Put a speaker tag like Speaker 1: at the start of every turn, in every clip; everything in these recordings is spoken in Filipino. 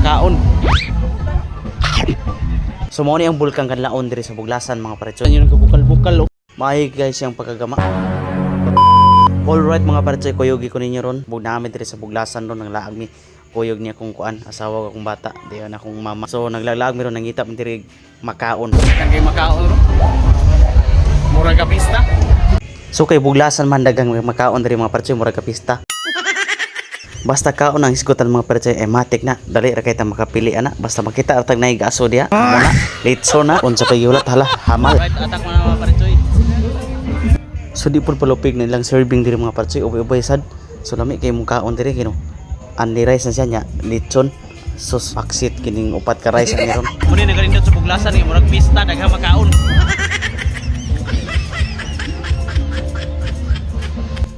Speaker 1: makaon. So mao ni ang bulkan Kanlaon diri sa Buglasan mga paretsoy. Yun bukal-bukal oh. Maayo guys yung pagkagama. Alright mga paretsoy, kuyogi ko ninyo ron. Bug namin diri sa Buglasan ron, nang laag mi. Kuyog niya kung kuan, asawa ko akong bata, di na akong mama. So naglalag mi ron, nangita mi diri makaon. Kan kay makaon ron. Murag ka pista. So kay Buglasan man dagang makaon diri mga paretsoy, murag ka pista. Basta kaon ang isgutan mga paretsoy, matik na. Dali ra kay ta makapili ana. Basta makita atag naig aso diha. Muna, litso na unsa kay yulat hala, hamal. Right, atak mga paretsoy. So di pud palupig na ilang serving diri mga paretsoy, ubay-ubay sad. So lami kay mong kaon diri kino. Anli rice na siya nya, litson. Sus paksit kining upat ka rice ani ron. Muni nagalindot sa Buglasan ni murag pista daghang makaon.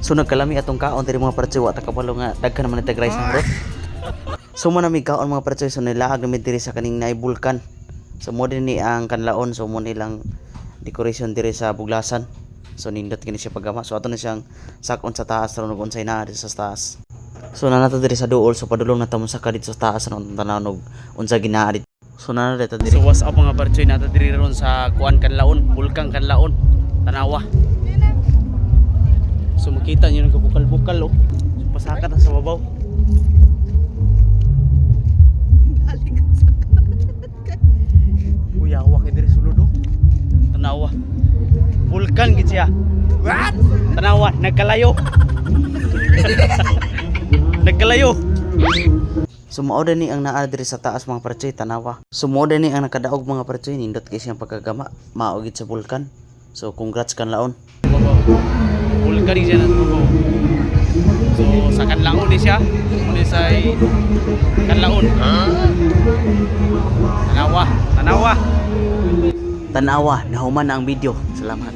Speaker 1: So nagkalami atong kaon diri mga paretsoy, wa ta kabalo nga daghan naman itag rice na ron. So mo na mi kaon mga paretsoy, so nilaag na mi diri sa kaning naay bulkan. So mo din ni ang Kanlaon, so mo nilang decoration diri sa Buglasan. So nindot kini siya paggama. So ato na siyang sakon sa taas ron ug unsay naa diri sa taas. So nanato diri sa duol, so padulong na ta mo saka dito sa taas ron tanaw og unsa ginaa dito. So nana dito diri. So what's up mga paretsoy, nato diri ron sa kuan Kanlaon, bulkan Kanlaon, Tanawa. So makita niyo ng bukal-bukal oh. So, pasakat na sa babaw. Uy, awak diri sulod oh. Tanawa. Bulkan gid siya. What? Tanawa, nagkalayo. Nagkalayo. So mao ni ang naa diri sa taas mga paretsoy, Tanawa. So mao ni ang nakadaog mga paretsoy, nindot kay siyang pagkagama, mao gid sa bulkan. So congrats Kanlaon. Bulkan ni siya na babaw. So sa Kanlaon ni siya, muli sa Kanlaon. Tanawa, Tanawa. Tanawa, nahuman na ang video. Salamat.